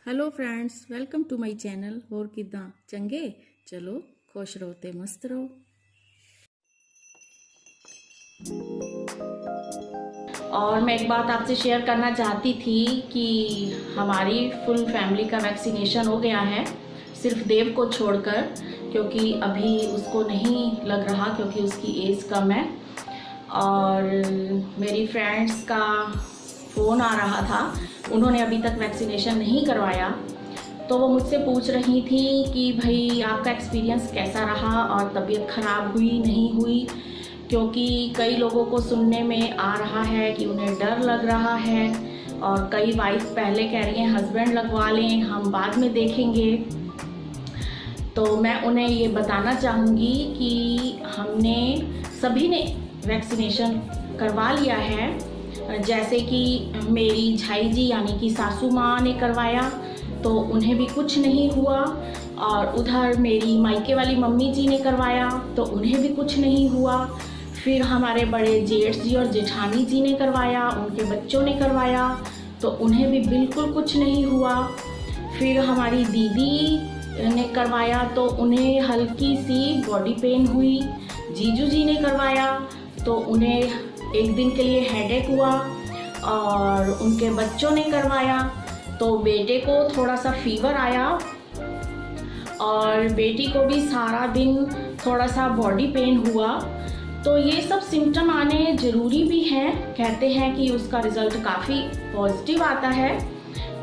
Hello friends, welcome to my channel. और किदा चंगे? चलो खुश रहो ते मस्त रहो। और मैं एक बात आपसे शेयर करना चाहती थी कि हमारी फुल फैमिली का वैक्सीनेशन हो गया है, सिर्फ देव को छोड़कर, क्योंकि अभी उसको नहीं लग रहा क्योंकि उसकी एज कम है। और मेरी फ्रेंड्स का फ़ोन आ रहा था, उन्होंने अभी तक वैक्सीनेशन नहीं करवाया, तो वो मुझसे पूछ रही थी कि भाई आपका एक्सपीरियंस कैसा रहा और तबीयत ख़राब हुई नहीं हुई, क्योंकि कई लोगों को सुनने में आ रहा है कि उन्हें डर लग रहा है और कई वाइफ पहले कह रही हैं हस्बैंड लगवा लें, हम बाद में देखेंगे। तो मैं उन्हें ये बताना चाहूँगी कि हमने सभी ने वैक्सीनेशन करवा लिया है। जैसे कि मेरी झाई जी यानी कि सासू माँ ने करवाया तो उन्हें भी कुछ नहीं हुआ, और उधर मेरी मायके वाली मम्मी जी ने करवाया तो उन्हें भी कुछ नहीं हुआ। फिर हमारे बड़े जेठ जी और जेठानी जी ने करवाया, उनके बच्चों ने करवाया तो उन्हें भी बिल्कुल कुछ नहीं हुआ। फिर हमारी दीदी ने करवाया तो उन्हें हल्की सी बॉडी पेन हुई। जीजू जी ने करवाया तो उन्हें एक दिन के लिए हेडेक हुआ, और उनके बच्चों ने करवाया तो बेटे को थोड़ा सा फीवर आया और बेटी को भी सारा दिन थोड़ा सा बॉडी पेन हुआ। तो ये सब सिम्टम आने ज़रूरी भी हैं, कहते हैं कि उसका रिज़ल्ट काफ़ी पॉजिटिव आता है।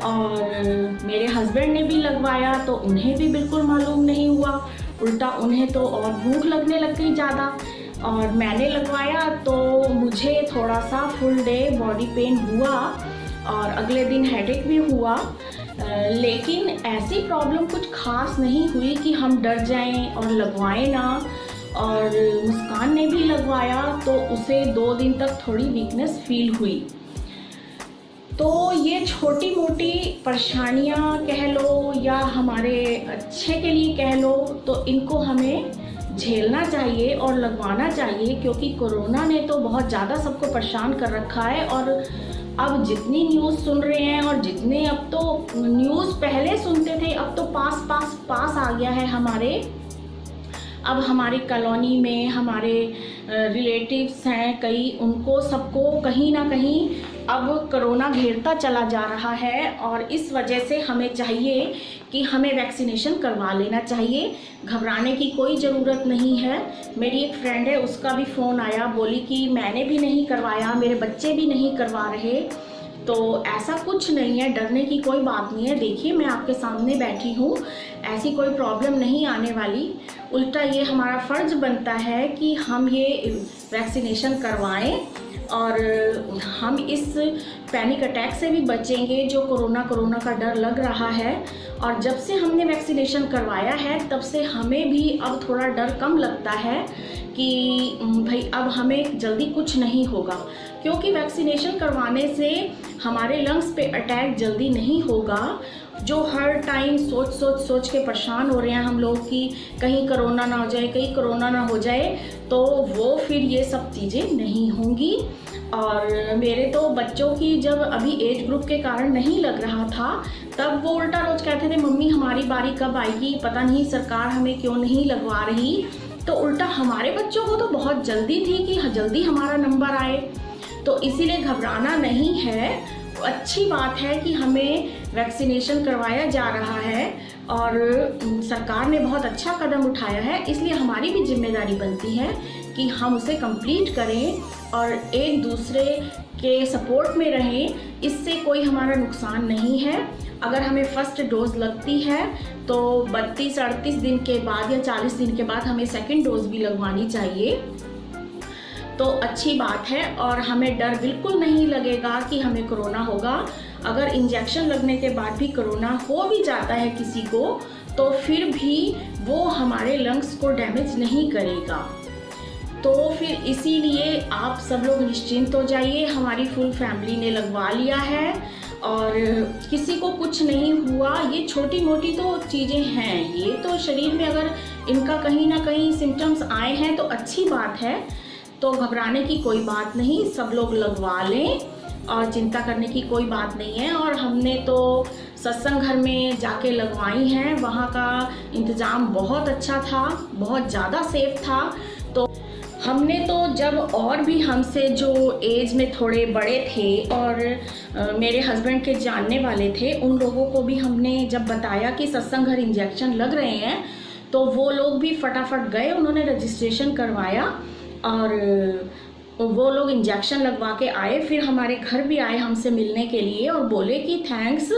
और मेरे हस्बैंड ने भी लगवाया तो उन्हें भी बिल्कुल मालूम नहीं हुआ, उल्टा उन्हें तो और भूख लगने लग गई ज़्यादा। और मैंने लगवाया तो मुझे थोड़ा सा फुल डे बॉडी पेन हुआ और अगले दिन हेडेक भी हुआ, लेकिन ऐसी प्रॉब्लम कुछ खास नहीं हुई कि हम डर जाएं और लगवाएं ना। और मुस्कान ने भी लगवाया तो उसे 2 दिन तक थोड़ी वीकनेस फील हुई। तो ये छोटी मोटी परेशानियां कह लो या हमारे अच्छे के लिए कह लो, तो इनको हमें झेलना चाहिए और लगवाना चाहिए, क्योंकि कोरोना ने तो बहुत ज़्यादा सबको परेशान कर रखा है। और अब जितनी न्यूज़ सुन रहे हैं और जितने अब तो न्यूज़ पहले सुनते थे, अब तो पास आ गया है हमारे। अब हमारी कॉलोनी में हमारे रिलेटिव्स हैं कई, उनको सबको कहीं ना कहीं अब कोरोना घेरता चला जा रहा है, और इस वजह से हमें चाहिए कि हमें वैक्सीनेशन करवा लेना चाहिए। घबराने की कोई ज़रूरत नहीं है। मेरी एक फ्रेंड है, उसका भी फ़ोन आया, बोली कि मैंने भी नहीं करवाया, मेरे बच्चे भी नहीं करवा रहे। तो ऐसा कुछ नहीं है, डरने की कोई बात नहीं है। देखिए मैं आपके सामने बैठी हूँ, ऐसी कोई प्रॉब्लम नहीं आने वाली। उल्टा ये हमारा फ़र्ज़ बनता है कि हम ये वैक्सीनेशन करवाएं और हम इस पैनिक अटैक से भी बचेंगे जो कोरोना का डर लग रहा है। और जब से हमने वैक्सीनेशन करवाया है तब से हमें भी अब थोड़ा डर कम लगता है कि भाई अब हमें जल्दी कुछ नहीं होगा, क्योंकि वैक्सीनेशन करवाने से हमारे लंग्स पे अटैक जल्दी नहीं होगा। जो हर टाइम सोच के परेशान हो रहे हैं हम लोग कि कहीं कोरोना ना हो जाए, कहीं कोरोना ना हो जाए, तो वो फिर ये सब चीज़ें नहीं होंगी। और मेरे तो बच्चों की जब अभी एज ग्रुप के कारण नहीं लग रहा था, तब वो उल्टा रोज कहते थे मम्मी हमारी बारी कब आएगी, पता नहीं सरकार हमें क्यों नहीं लगवा रही। तो उल्टा हमारे बच्चों को तो बहुत जल्दी थी कि जल्दी हमारा नंबर आए। तो इसीलिए घबराना नहीं है, अच्छी बात है कि हमें वैक्सीनेशन करवाया जा रहा है और सरकार ने बहुत अच्छा कदम उठाया है। इसलिए हमारी भी जिम्मेदारी बनती है कि हम उसे कंप्लीट करें और एक दूसरे के सपोर्ट में रहें। इससे कोई हमारा नुकसान नहीं है। अगर हमें फर्स्ट डोज लगती है तो 32-38 दिन के बाद या 40 दिन के बाद हमें सेकंड डोज भी लगवानी चाहिए, तो अच्छी बात है। और हमें डर बिल्कुल नहीं लगेगा कि हमें कोरोना होगा। अगर इंजेक्शन लगने के बाद भी कोरोना हो भी जाता है किसी को, तो फिर भी वो हमारे लंग्स को डैमेज नहीं करेगा। तो फिर इसीलिए आप सब लोग निश्चिंत हो जाइए, हमारी फुल फैमिली ने लगवा लिया है और किसी को कुछ नहीं हुआ। ये छोटी मोटी तो चीज़ें हैं, ये तो शरीर में अगर इनका कहीं ना कहीं सिम्टम्स आए हैं तो अच्छी बात है। तो घबराने की कोई बात नहीं, सब लोग लगवा लें और चिंता करने की कोई बात नहीं है। और हमने तो सत्संग घर में जाके लगवाई हैं। वहाँ का इंतज़ाम बहुत अच्छा था, बहुत ज़्यादा सेफ था। तो हमने तो जब और भी हमसे जो एज में थोड़े बड़े थे और मेरे हस्बैंड के जानने वाले थे, उन लोगों को भी हमने जब बताया कि सत्संग घर इंजेक्शन लग रहे हैं तो वो लोग भी फटाफट गए, उन्होंने रजिस्ट्रेशन करवाया और वो लोग इंजेक्शन लगवा के आए। फिर हमारे घर भी आए हमसे मिलने के लिए और बोले कि थैंक्स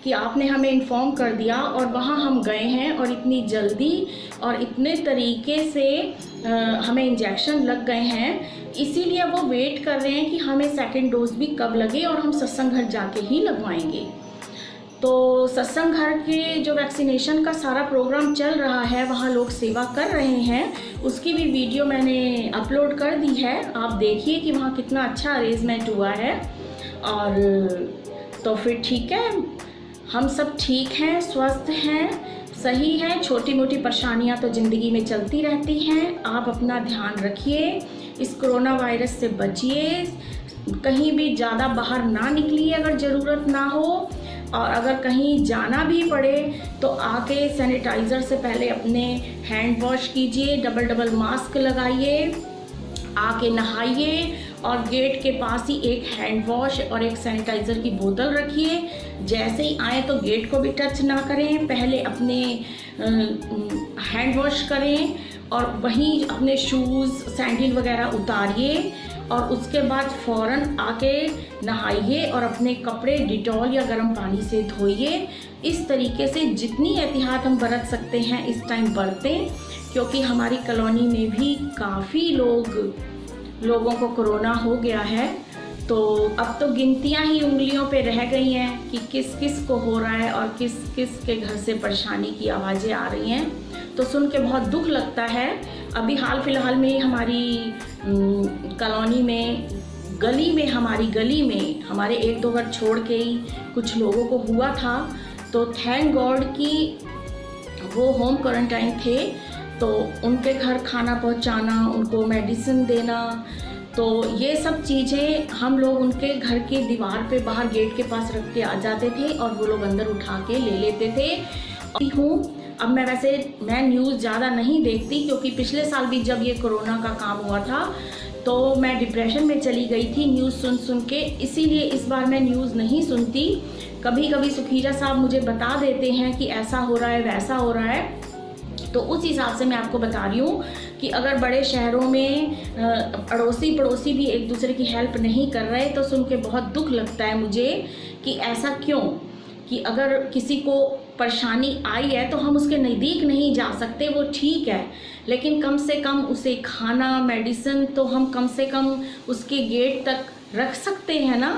कि आपने हमें इन्फॉर्म कर दिया। और वहाँ हम गए हैं और इतनी जल्दी और इतने तरीके से हमें इंजेक्शन लग गए हैं, इसीलिए वो वेट कर रहे हैं कि हमें सेकंड डोज भी कब लगे और हम सत्संग घर जाके ही लगवाएंगे। तो सत्संग घर के जो वैक्सीनेशन का सारा प्रोग्राम चल रहा है, वहाँ लोग सेवा कर रहे हैं, उसकी भी वीडियो मैंने अपलोड कर दी है। आप देखिए कि वहाँ कितना अच्छा अरेंजमेंट हुआ है। और तो फिर ठीक है, हम सब ठीक हैं, स्वस्थ हैं, सही हैं। छोटी मोटी परेशानियाँ तो ज़िंदगी में चलती रहती हैं। आप अपना ध्यान रखिए, इस कोरोना वायरस से बचिए, कहीं भी ज़्यादा बाहर ना निकलिए अगर ज़रूरत ना हो, और अगर कहीं जाना भी पड़े तो आके सैनिटाइज़र से पहले अपने हैंड वॉश कीजिए, डबल मास्क लगाइए, आके नहाइए और गेट के पास ही एक हैंड वॉश और एक सैनिटाइज़र की बोतल रखिए। जैसे ही आए तो गेट को भी टच ना करें, पहले अपने हैंड वॉश करें और वहीं अपने शूज़ सैंडल वगैरह उतारिए और उसके बाद फ़ौरन आके नहाइए और अपने कपड़े डिटॉल या गर्म पानी से धोइए। इस तरीके से जितनी एहतियात हम बरत सकते हैं इस टाइम बरतें, क्योंकि हमारी कॉलोनी में भी काफ़ी लोगों को कोरोना हो गया है। तो अब तो गिनतियां ही उंगलियों पे रह गई हैं कि किस किस को हो रहा है और किस किस के घर से परेशानी की आवाज़ें आ रही हैं। तो सुन के बहुत दुख लगता है। अभी हाल फिलहाल में हमारी कॉलोनी में हमारी गली में हमारे 1-2 घर छोड़ के ही कुछ लोगों को हुआ था। तो थैंक गॉड कि वो होम क्वारंटाइन थे, तो उनके घर खाना पहुंचाना, उनको मेडिसिन देना, तो ये सब चीज़ें हम लोग उनके घर की दीवार पे बाहर गेट के पास रख के आ जाते थे और वो लोग अंदर उठा के ले लेते थे। अब मैं न्यूज़ ज़्यादा नहीं देखती, क्योंकि पिछले साल भी जब ये कोरोना का काम हुआ था तो मैं डिप्रेशन में चली गई थी न्यूज़ सुन के, इसीलिए इस बार मैं न्यूज़ नहीं सुनती। कभी कभी सुखीजा साहब मुझे बता देते हैं कि ऐसा हो रहा है, वैसा हो रहा है, तो उस हिसाब से मैं आपको बता रही हूँ कि अगर बड़े शहरों में अड़ोसी पड़ोसी भी एक दूसरे की हेल्प नहीं कर रहे तो सुन के बहुत दुख लगता है मुझे कि ऐसा क्यों, कि अगर किसी को परेशानी आई है तो हम उसके नज़दीक नहीं जा सकते, वो ठीक है, लेकिन कम से कम उसे खाना मेडिसिन तो हम कम से कम उसके गेट तक रख सकते हैं ना,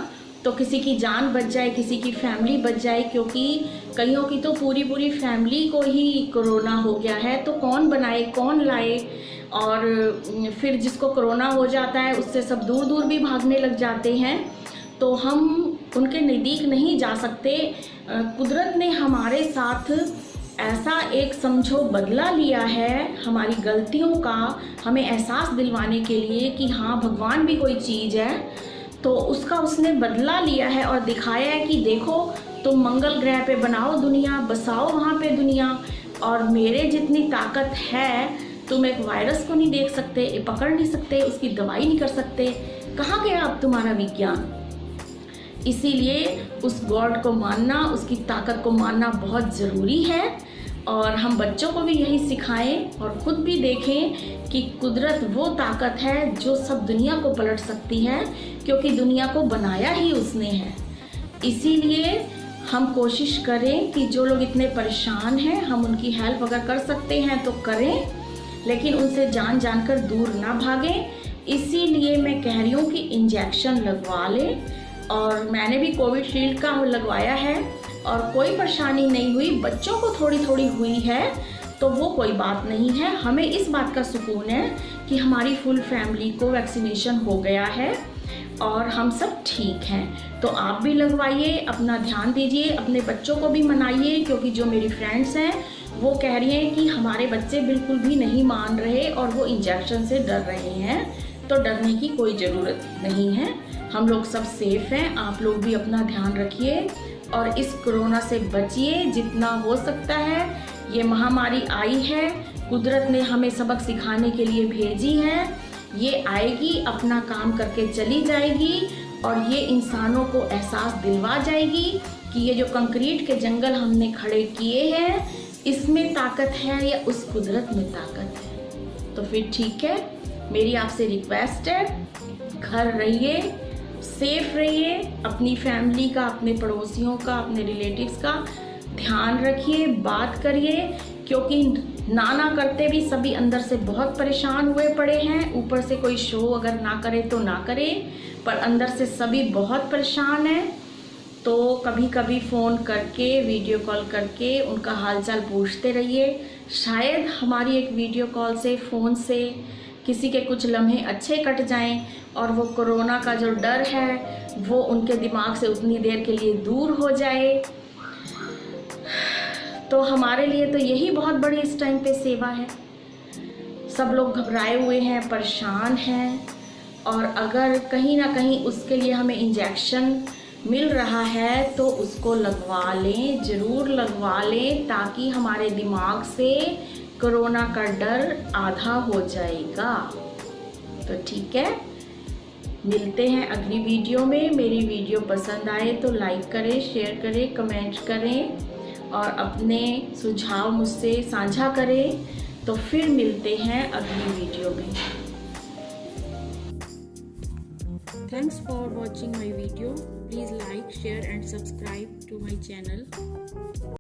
तो किसी की जान बच जाए, किसी की फैमिली बच जाए। क्योंकि कईयों की तो पूरी फैमिली को ही कोरोना हो गया है, तो कौन बनाए कौन लाए, और फिर जिसको कोरोना हो जाता है उससे सब दूर दूर भी भागने लग जाते हैं, तो हम उनके नज़दीक नहीं जा सकते। कुदरत ने हमारे साथ ऐसा एक समझो बदला लिया है हमारी गलतियों का, हमें एहसास दिलवाने के लिए कि हाँ भगवान भी कोई चीज़ है, तो उसका उसने बदला लिया है और दिखाया है कि देखो तुम मंगल ग्रह पे बनाओ दुनिया, बसाओ वहाँ पे दुनिया, और मेरे जितनी ताकत है तुम एक वायरस को नहीं देख सकते, पकड़ नहीं सकते, उसकी दवाई नहीं कर सकते, कहाँ गया अब तुम्हारा विज्ञान। इसीलिए उस गॉड को मानना, उसकी ताकत को मानना बहुत ज़रूरी है, और हम बच्चों को भी यही सिखाएं और ख़ुद भी देखें कि कुदरत वो ताकत है जो सब दुनिया को पलट सकती है, क्योंकि दुनिया को बनाया ही उसने है। इसीलिए हम कोशिश करें कि जो लोग इतने परेशान हैं हम उनकी हेल्प अगर कर सकते हैं तो करें, लेकिन उनसे जान कर दूर ना भागें। इसीलिए मैं कह रही हूँ कि इंजेक्शन लगवा लें, और मैंने भी कोविशील्ड का लगवाया है और कोई परेशानी नहीं हुई। बच्चों को थोड़ी हुई है तो वो कोई बात नहीं है, हमें इस बात का सुकून है कि हमारी फुल फैमिली को वैक्सीनेशन हो गया है और हम सब ठीक हैं। तो आप भी लगवाइए, अपना ध्यान दीजिए, अपने बच्चों को भी मनाइए, क्योंकि जो मेरी फ्रेंड्स हैं वो कह रही हैं कि हमारे बच्चे बिल्कुल भी नहीं मान रहे और वो इंजेक्शन से डर रहे हैं। तो डरने की कोई ज़रूरत नहीं है, हम लोग सब सेफ हैं। आप लोग भी अपना ध्यान रखिए, और इस कोरोना से बचिए जितना हो सकता है। ये महामारी आई है, कुदरत ने हमें सबक सिखाने के लिए भेजी है। ये आएगी, अपना काम करके चली जाएगी और ये इंसानों को एहसास दिलवा जाएगी कि ये जो कंक्रीट के जंगल हमने खड़े किए हैं इसमें ताकत है या उस कुदरत में ताकत है। तो फिर ठीक है, मेरी आपसे रिक्वेस्ट है, घर रहिए, सेफ रहिए, अपनी फैमिली का, अपने पड़ोसियों का, अपने रिलेटिव्स का ध्यान रखिए, बात करिए, क्योंकि ना करते भी सभी अंदर से बहुत परेशान हुए पड़े हैं। ऊपर से कोई शो अगर ना करे तो ना करे, पर अंदर से सभी बहुत परेशान हैं। तो कभी कभी फ़ोन करके, वीडियो कॉल करके उनका हालचाल पूछते रहिए। शायद हमारी एक वीडियो कॉल से, फ़ोन से किसी के कुछ लम्हे अच्छे कट जाएं और वो कोरोना का जो डर है वो उनके दिमाग से उतनी देर के लिए दूर हो जाए। तो हमारे लिए तो यही बहुत बड़ी इस टाइम पे सेवा है। सब लोग घबराए हुए हैं, परेशान हैं, और अगर कहीं ना कहीं उसके लिए हमें इंजेक्शन मिल रहा है तो उसको लगवा लें, ज़रूर लगवा लें, ताकि हमारे दिमाग से कोरोना का डर आधा हो जाएगा। तो ठीक है, मिलते हैं अगली वीडियो में। मेरी वीडियो पसंद आए तो लाइक करें, शेयर करें, कमेंट करें और अपने सुझाव मुझसे साझा करें। तो फिर मिलते हैं अगली वीडियो में। Thanks for watching my video. Please like, share and subscribe to my channel.